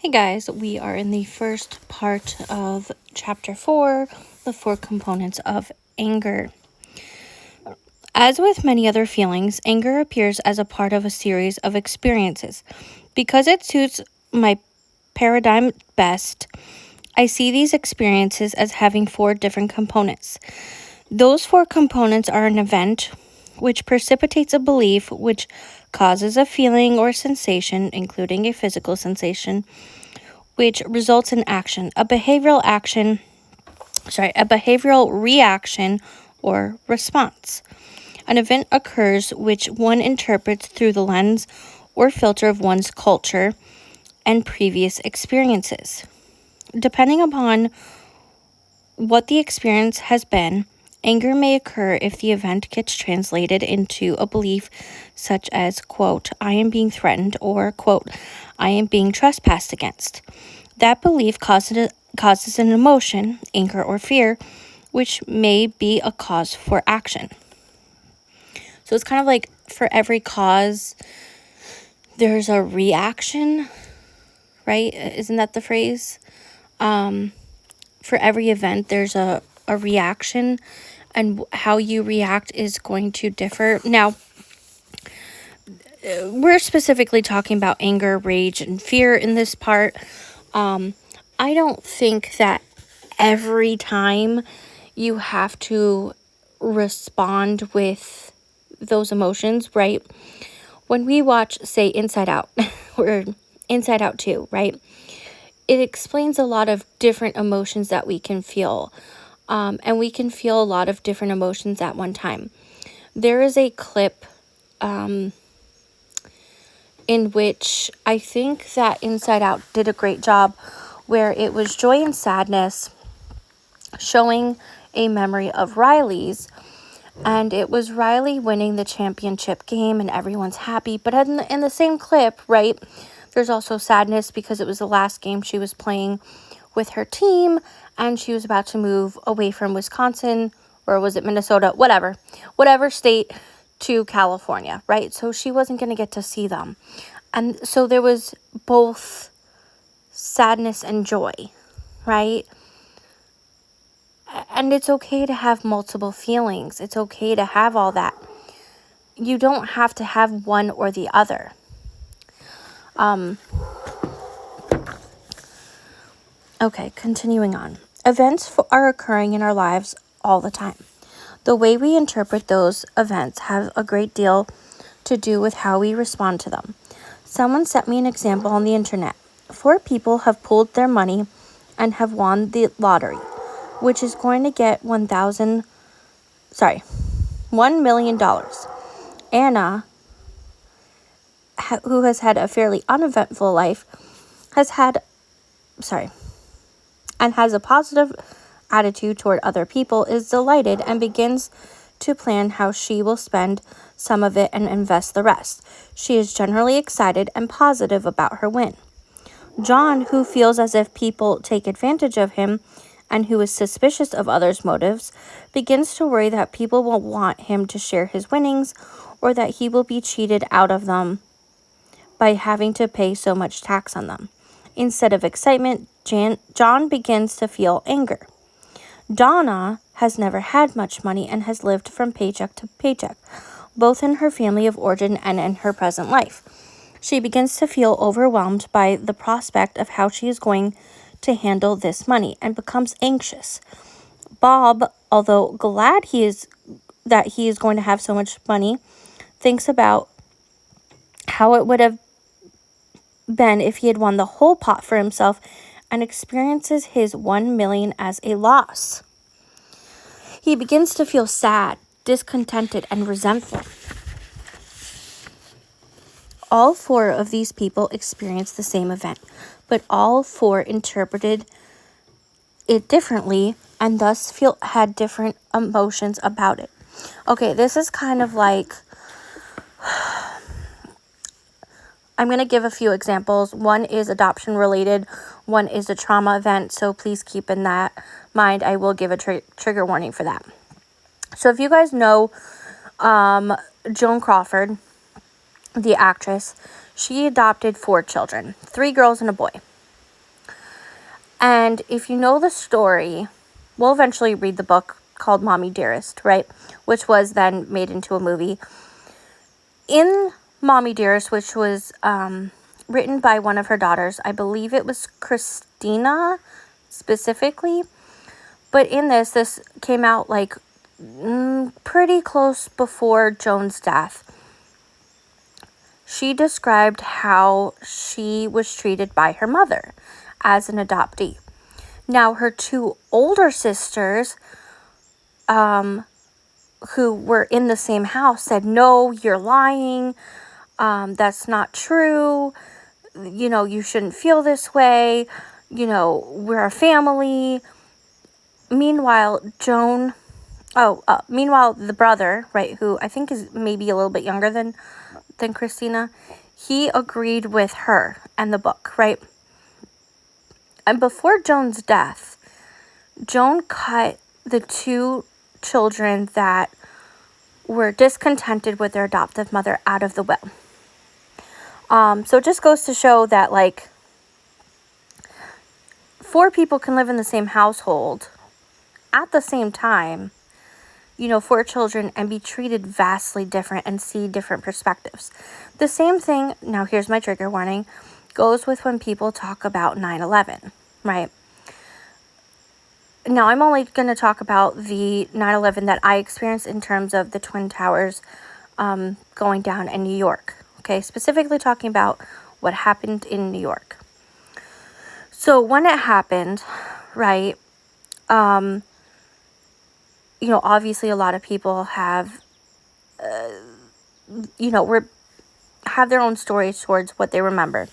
Hey guys, we are in the first part of chapter 4, the 4 components of anger. As with many other feelings, anger appears as a part of a series of experiences. Because it suits my paradigm best, I see these experiences as having 4 different components. Those 4 components are an event, which precipitates a belief, which causes a feeling or sensation, including a physical sensation, which results in action, a behavioral reaction or response. An event occurs which one interprets through the lens or filter of one's culture and previous experiences. Depending upon what the experience has been, anger may occur if the event gets translated into a belief such as, quote, I am being threatened, or, quote, I am being trespassed against. That belief causes an emotion, anger or fear, which may be a cause for action. So it's kind of like for every cause, there's a reaction, right? Isn't that the phrase? For every event, there's a reaction, and how you react is going to differ. Now, we're specifically talking about anger, rage, and fear in this part. I don't think that every time you have to respond with those emotions, right? When we watch, say, Inside Out, or Inside Out 2, right? It explains a lot of different emotions that we can feel. And we can feel a lot of different emotions at one time. There is a clip in which I think that Inside Out did a great job, where it was joy and sadness showing a memory of Riley's, and it was Riley winning the championship game and everyone's happy. But in the same clip, right, there's also sadness because it was the last game she was playing with her team and she was about to move away from Wisconsin, or was it Minnesota, whatever state, to California, right? So she wasn't going to get to see them. And so there was both sadness and joy, right? And it's okay to have multiple feelings. It's okay to have all that. You don't have to have one or the other. Okay, continuing on. Events are occurring in our lives all the time. The way we interpret those events have a great deal to do with how we respond to them. Someone sent me an example on the internet. 4 people have pooled their money and have won the lottery, which is going to get $1 million. Anna, who has had a fairly uneventful life, has a positive attitude toward other people, is delighted and begins to plan how she will spend some of it and invest the rest. She is generally excited and positive about her win. John, who feels as if people take advantage of him and who is suspicious of others' motives, begins to worry that people will want him to share his winnings, or that he will be cheated out of them by having to pay so much tax on them. Instead of excitement, John begins to feel anger. Donna has never had much money and has lived from paycheck to paycheck, both in her family of origin and in her present life. She begins to feel overwhelmed by the prospect of how she is going to handle this money and becomes anxious. Bob, although glad that he is going to have so much money, thinks about how it would have been if he had won the whole pot for himself, and experiences his $1 million as a loss. He begins to feel sad, discontented, and resentful. All 4 of these people experienced the same event, but all 4 interpreted it differently and thus had different emotions about it. Okay, this is kind of like, I'm going to give a few examples. One is adoption related, one is a trauma event, so please keep in that mind. I will give a trigger warning for that. So if you guys know Joan Crawford, the actress, she adopted 4 children, 3 girls and a boy. And if you know the story, we'll eventually read the book called Mommy Dearest, right? Which was then made into a movie. In Mommy Dearest, which was written by one of her daughters, I believe it was Christina specifically. But in this came out like pretty close before Joan's death. She described how she was treated by her mother as an adoptee. Now, her two older sisters, who were in the same house, said, "No, you're lying. That's not true. You know, you shouldn't feel this way. You know, we're a family." Meanwhile, meanwhile, the brother, right, who I think is maybe a little bit younger than Christina, he agreed with her and the book, right? And before Joan's death, Joan cut the two children that were discontented with their adoptive mother out of the will. So it just goes to show that, like, 4 people can live in the same household at the same time, you know, 4 children, and be treated vastly different and see different perspectives. The same thing, now here's my trigger warning, goes with when people talk about 9/11, right? Now, I'm only going to talk about the 9/11 that I experienced in terms of the Twin Towers going down in New York, okay? Specifically talking about what happened in New York. So when it happened, right, you know, obviously a lot of people have, you know, have their own stories towards what they remember.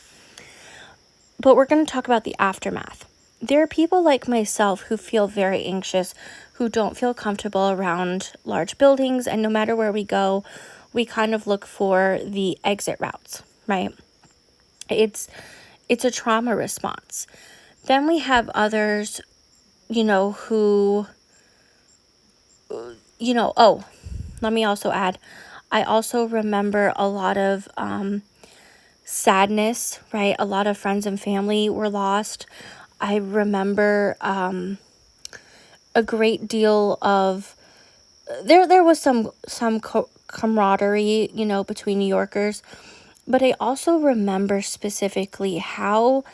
But we're going to talk about the aftermath. There are people like myself who feel very anxious, who don't feel comfortable around large buildings, and no matter where we go, we kind of look for the exit routes, right? It's a trauma response. Then we have others, you know, who, you know, oh, let me also add, I also remember a lot of sadness, right? A lot of friends and family were lost. I remember a great deal of, there was some camaraderie, you know, between New Yorkers, but I also remember specifically how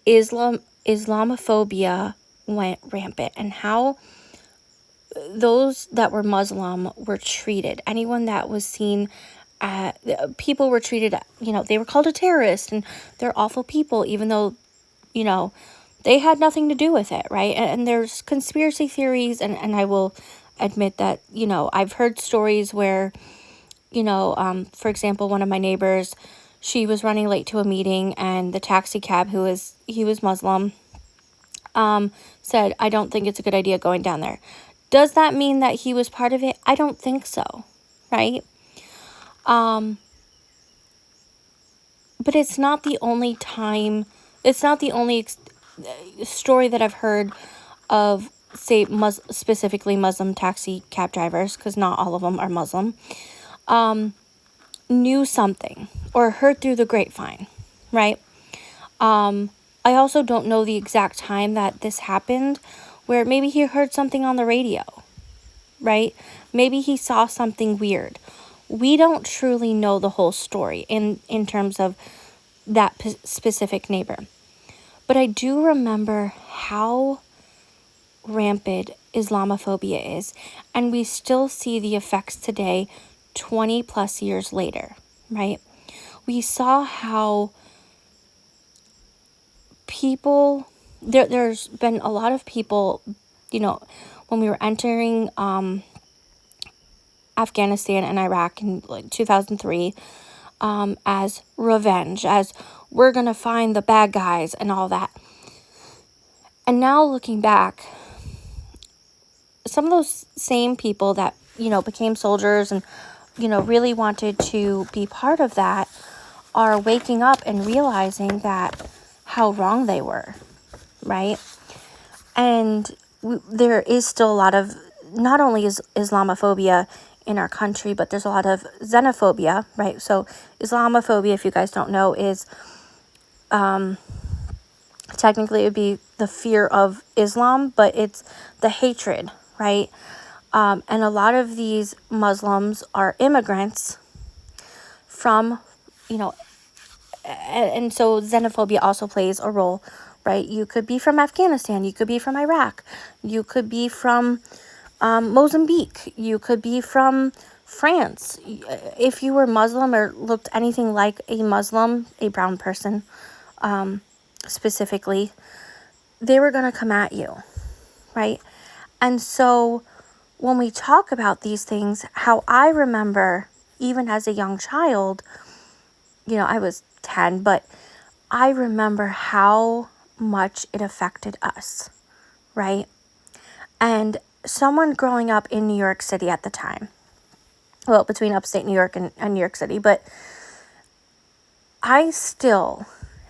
Islamophobia went rampant and how those that were Muslim were treated. Anyone that was seen, people were treated, you know, they were called a terrorist and they're awful people, even though, you know, they had nothing to do with it, right? And there's conspiracy theories, and I will admit that, you know, I've heard stories where, you know, for example, one of my neighbors, she was running late to a meeting, and the taxi cab, he was Muslim, said, "I don't think it's a good idea going down there." Does that mean that he was part of it? I don't think so, right? But it's not the only time, it's not the only story that I've heard of, say, specifically Muslim taxi cab drivers, because not all of them are Muslim, knew something or heard through the grapevine, right? I also don't know the exact time that this happened, where maybe he heard something on the radio, right? Maybe he saw something weird. We don't truly know the whole story in terms of that specific neighbor. But I do remember how rampant Islamophobia is, and we still see the effects today, 20 plus years later, right? We saw how people, there's been a lot of people, you know, when we were entering Afghanistan and Iraq in like 2003, as revenge, as we're gonna find the bad guys and all that. And now looking back, some of those same people that, you know, became soldiers and, you know, really wanted to be part of that are waking up and realizing that how wrong they were, right? And there is still a lot of, not only is Islamophobia in our country, but there's a lot of xenophobia, right? So Islamophobia, if you guys don't know, is technically it would be the fear of Islam, but it's the hatred, right? And a lot of these Muslims are immigrants from, and so xenophobia also plays a role, right? You could be from Afghanistan, you could be from Iraq, you could be from Mozambique, you could be from France. If you were Muslim or looked anything like a Muslim, a brown person specifically, they were going to come at you, right? And so when we talk about these things, how I remember, even as a young child, I was 10, but I remember how much it affected us, right? And someone growing up in New York City at the time, well, between upstate New York and New York City, but I still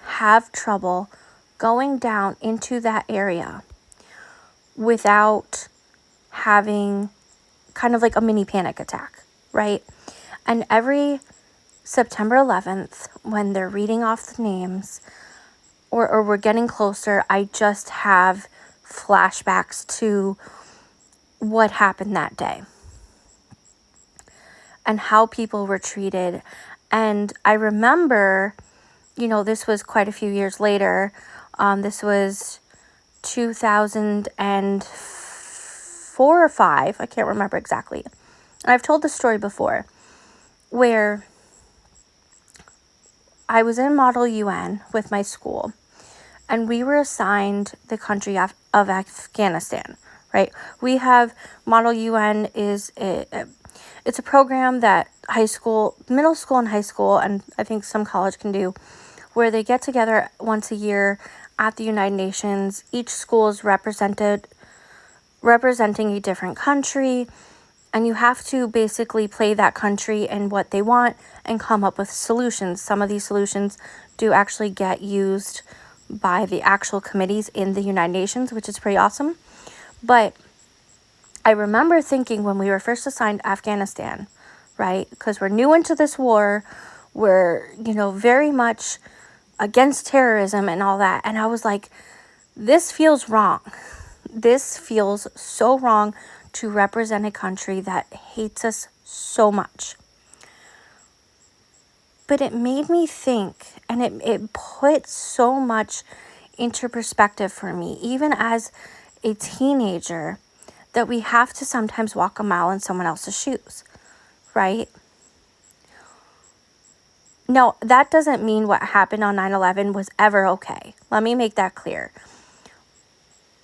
have trouble going down into that area without having kind of like a mini panic attack, right? And every September 11th, when they're reading off the names or we're getting closer, I just have flashbacks to what happened that day and how people were treated. And I remember, this was quite a few years later. This was 2004 or 5. I can't remember exactly. And I've told this story before where I was in Model UN with my school and we were assigned the country of Afghanistan, right? We have Model UN it's a program that middle school and high school, and I think some college can do, where they get together once a year at the United Nations. Each school is representing a different country, and you have to basically play that country and what they want and come up with solutions. Some of these solutions do actually get used by the actual committees in the United Nations, which is pretty awesome. But I remember thinking when we were first assigned Afghanistan, right? Because we're new into this war, we're, very much against terrorism and all that. And I was like, this feels wrong. This feels so wrong to represent a country that hates us so much. But it made me think, and it put so much into perspective for me, even as a teenager, that we have to sometimes walk a mile in someone else's shoes, right? Now, that doesn't mean what happened on 9/11 was ever okay. Let me make that clear.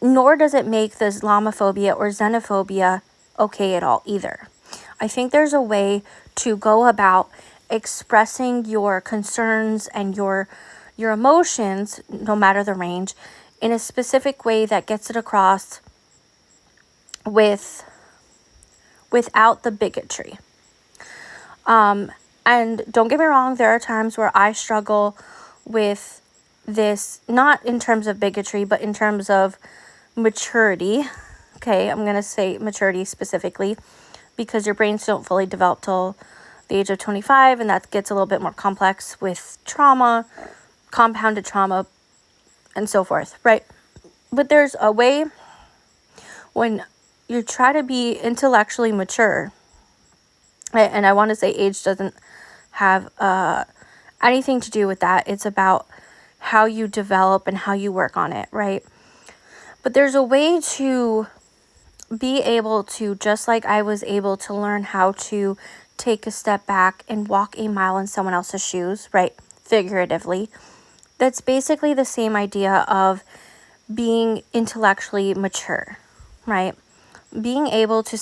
Nor does it make the Islamophobia or xenophobia okay at all either. I think there's a way to go about expressing your concerns and your emotions, no matter the range, in a specific way that gets it across without the bigotry. And don't get me wrong, there are times where I struggle with this, not in terms of bigotry, but in terms of maturity. Okay, I'm going to say maturity specifically because your brains don't fully develop till the age of 25, and that gets a little bit more complex with trauma, compounded trauma, and so forth, right? But there's a way when you try to be intellectually mature, and I want to say age doesn't have anything to do with that. It's about how you develop and how you work on it, right? But there's a way to be able to, just like I was able to learn how to take a step back and walk a mile in someone else's shoes, right? Figuratively. That's basically the same idea of being intellectually mature, right? Being able to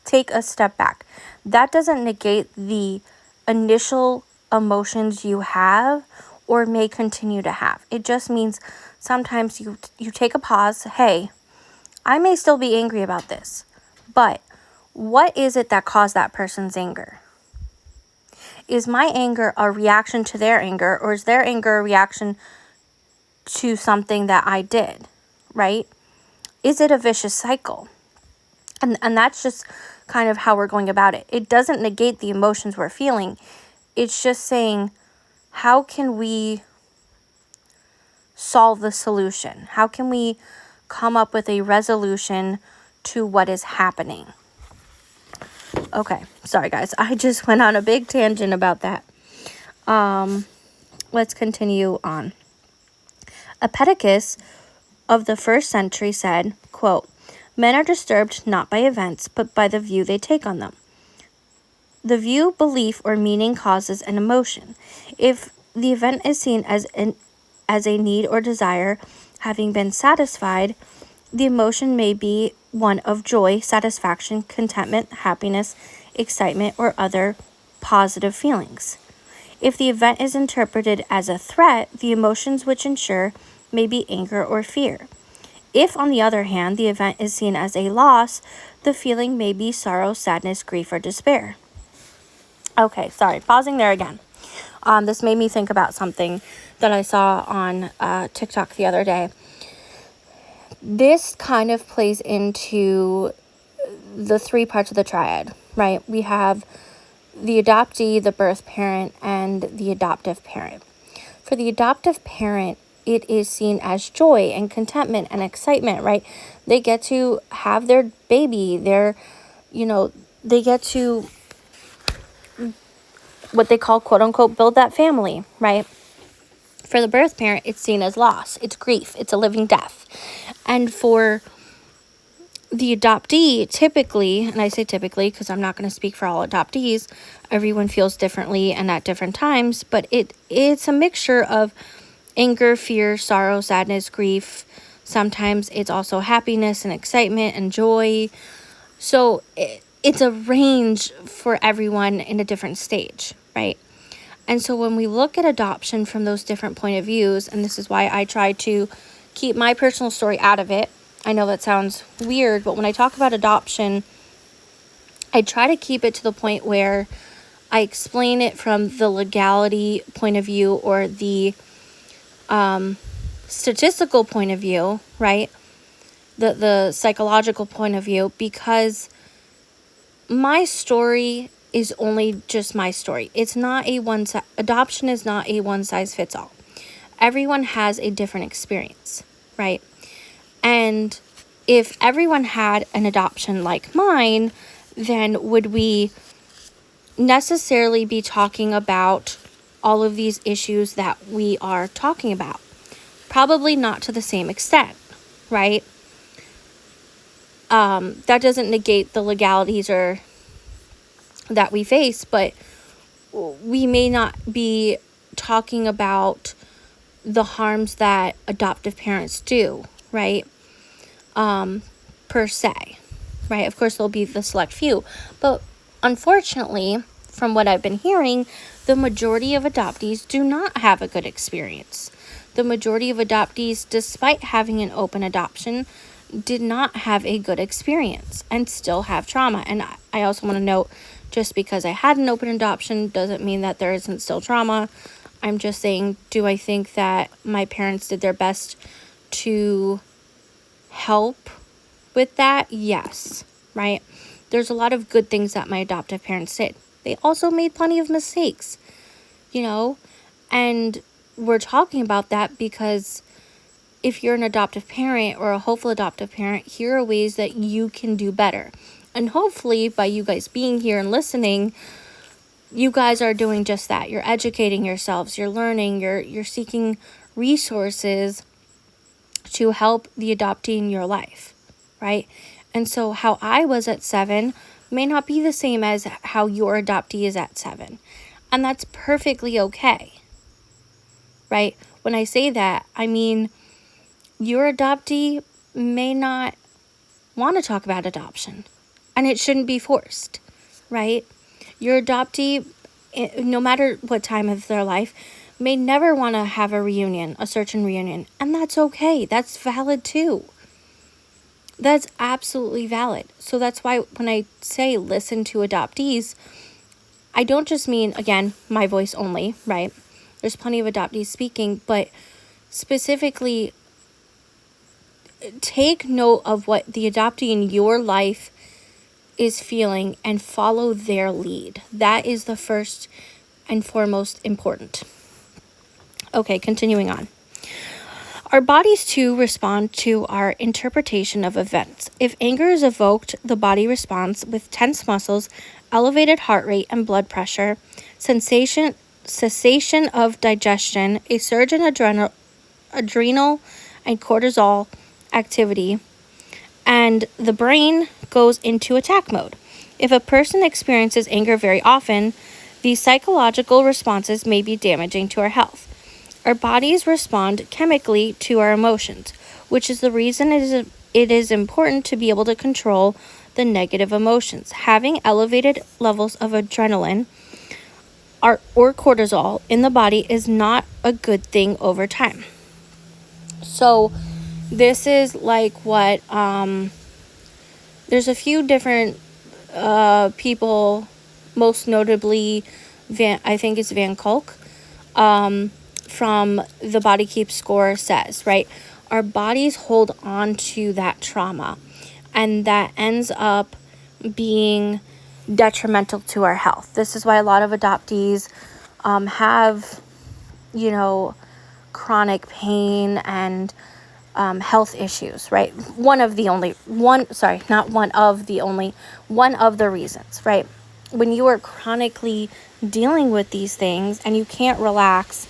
take a step back. That doesn't negate the initial emotions you have or may continue to have. It just means sometimes you take a pause. Hey, I may still be angry about this, but what is it that caused that person's anger? Is my anger a reaction to their anger, or is their anger a reaction to something that I did, right? Is it a vicious cycle? And that's just kind of how we're going about it. It doesn't negate the emotions we're feeling. It's just saying, how can we solve the solution? How can we come up with a resolution to what is happening? Okay, sorry guys, I just went on a big tangent about that. Let's continue on. Epictetus of the 1st century said, quote, "Men are disturbed not by events, but by the view they take on them. The view, belief, or meaning causes an emotion. If the event is seen as a need or desire having been satisfied, the emotion may be one of joy, satisfaction, contentment, happiness, excitement, or other positive feelings. If the event is interpreted as a threat, the emotions which ensure may be anger or fear. If, on the other hand, the event is seen as a loss, the feeling may be sorrow, sadness, grief, or despair." Okay, sorry, pausing there again. This made me think about something that I saw on TikTok the other day. This kind of plays into the 3 parts of the triad, right? We have the adoptee, the birth parent, and the adoptive parent. For the adoptive parent, it is seen as joy and contentment and excitement, right? They get to have their baby, they get to what they call, quote unquote, build that family, right? For the birth parent, it's seen as loss, it's grief, it's a living death. And for the adoptee, typically, and I say typically because I'm not going to speak for all adoptees, everyone feels differently and at different times, but it's a mixture of anger, fear, sorrow, sadness, grief. Sometimes it's also happiness and excitement and joy. So it's a range for everyone in a different stage, right? And so when we look at adoption from those different point of views, and this is why I try to keep my personal story out of it. I know that sounds weird, but when I talk about adoption, I try to keep it to the point where I explain it from the legality point of view or the statistical point of view, right? The psychological point of view, because my story is only just my story. It's not adoption is not a one size fits all. Everyone has a different experience, right? And if everyone had an adoption like mine, then would we necessarily be talking about all of these issues that we are talking about? Probably not to the same extent, right? That doesn't negate the legalities or that we face, but we may not be talking about the harms that adoptive parents do, right? Per se, right? Of course, there'll be the select few, but unfortunately, from what I've been hearing, the majority of adoptees do not have a good experience. The majority of adoptees, despite having an open adoption, did not have a good experience and still have trauma. And I also want to note, just because I had an open adoption doesn't mean that there isn't still trauma. I'm just saying, do I think that my parents did their best to help with that? Yes, right? There's a lot of good things that my adoptive parents did. They also made plenty of mistakes, and we're talking about that because if you're an adoptive parent or a hopeful adoptive parent, here are ways that you can do better. And hopefully by you guys being here and listening, you guys are doing just that. You're educating yourselves, you're learning, you're seeking resources to help the adoptee in your life, right? And so how I was at 7 may not be the same as how your adoptee is at 7. And that's perfectly okay, right? When I say that, I mean your adoptee may not want to talk about adoption, and it shouldn't be forced, right? Your adoptee, no matter what time of their life, may never want to have a reunion, a search and reunion, and that's okay. That's valid too. That's absolutely valid. So that's why when I say listen to adoptees, I don't just mean, again, my voice only, right? There's plenty of adoptees speaking, but specifically take note of what the adoptee in your life is feeling and follow their lead. That is the first and foremost important. Okay, continuing on. Our bodies too respond to our interpretation of events. If anger is evoked, the body responds with tense muscles, elevated heart rate and blood pressure, cessation of digestion, a surge in adrenal and cortisol activity, and the brain goes into attack mode. If a person experiences anger very often, these psychological responses may be damaging to our health. Our bodies respond chemically to our emotions, which is the reason it is important to be able to control the negative emotions. Having elevated levels of adrenaline or cortisol in the body is not a good thing over time. So this is like what there's a few different people, most notably I think it's Van Kolk, from the Body Keeps Score says, right? Our bodies hold on to that trauma, and that ends up being detrimental to our health. This is why a lot of adoptees have, chronic pain and health issues, right? One of the reasons, right? When you are chronically dealing with these things and you can't relax,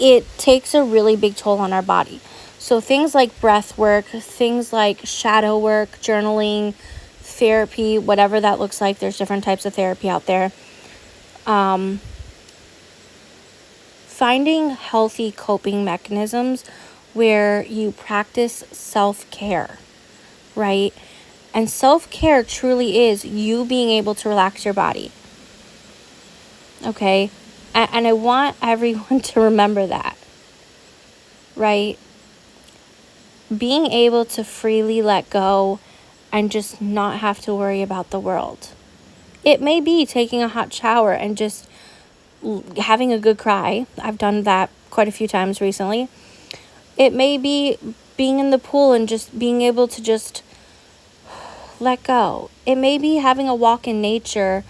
it takes a really big toll on our body. So things like breath work, things like shadow work, journaling, therapy, whatever that looks like, there's different types of therapy out there. Finding healthy coping mechanisms where you practice self-care, right? And self-care truly is you being able to relax your body. Okay? And I want everyone to remember that, right? Being able to freely let go and just not have to worry about the world. It may be taking a hot shower and just having a good cry. I've done that quite a few times recently. It may be being in the pool and just being able to just let go. It may be having a walk in nature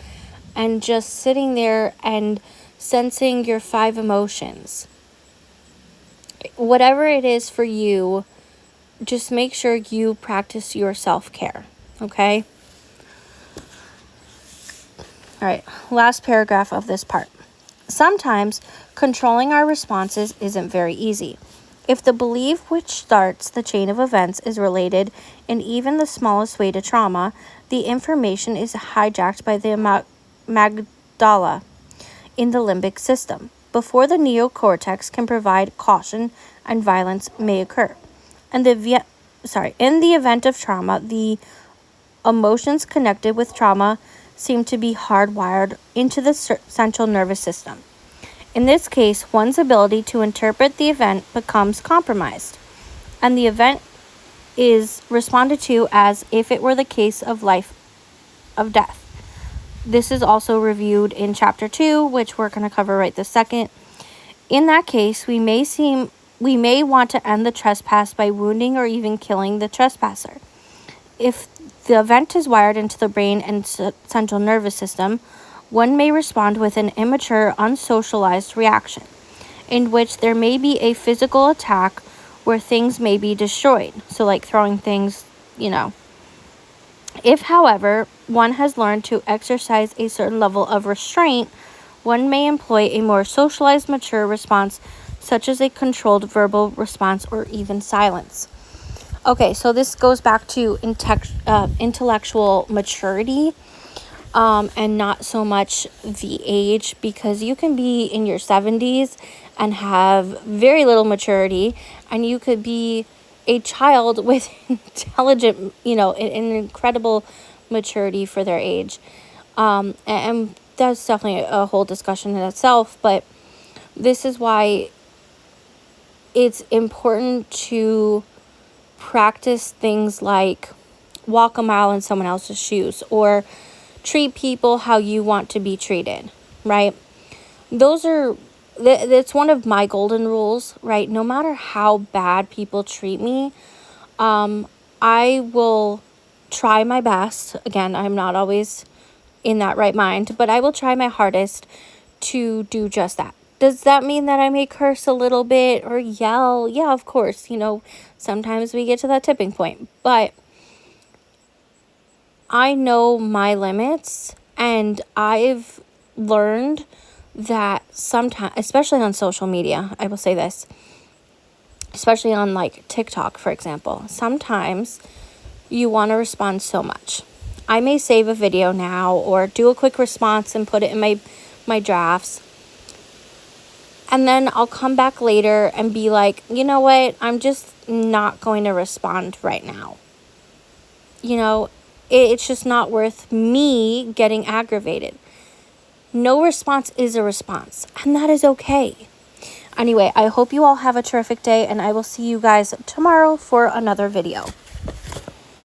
and just sitting there and sensing your 5 emotions. Whatever it is for you, just make sure you practice your self-care, okay? All right, last paragraph of this part. Sometimes controlling our responses isn't very easy. If the belief which starts the chain of events is related in even the smallest way to trauma, the information is hijacked by the amygdala in the limbic system before the neocortex can provide caution and violence may occur. And in the event of trauma, the emotions connected with trauma seem to be hardwired into the central nervous system. In this case, one's ability to interpret the event becomes compromised, and the event is responded to as if it were the case of death. This is also reviewed in chapter 2, which we're going to cover right this second. In that case, we may want to end the trespass by wounding or even killing the trespasser. If the event is wired into the brain and central nervous system, one may respond with an immature, unsocialized reaction, in which there may be a physical attack where things may be destroyed. So like throwing things, If, however, one has learned to exercise a certain level of restraint, one may employ a more socialized, mature response, such as a controlled verbal response or even silence. Okay, so this goes back to intellectual maturity, and not so much the age, because you can be in your 70s and have very little maturity, and you could be a child with intelligent, an incredible maturity for their age. And that's definitely a whole discussion in itself, but this is why it's important to practice things like walk a mile in someone else's shoes or treat people how you want to be treated, right? That's one of my golden rules, right? No matter how bad people treat me, I will try my best. Again, I'm not always in that right mind, but I will try my hardest to do just that, Does that mean that I may curse a little bit or yell? Yeah, of course. Sometimes we get to that tipping point. But I know my limits, and I've learned that sometimes, especially on social media, I will say this, especially on like TikTok, for example, sometimes you want to respond so much. I may save a video now or do a quick response and put it in my drafts. And then I'll come back later and be like, you know what? I'm just not going to respond right now. It's just not worth me getting aggravated. No response is a response, and that is okay. Anyway, I hope you all have a terrific day, and I will see you guys tomorrow for another video.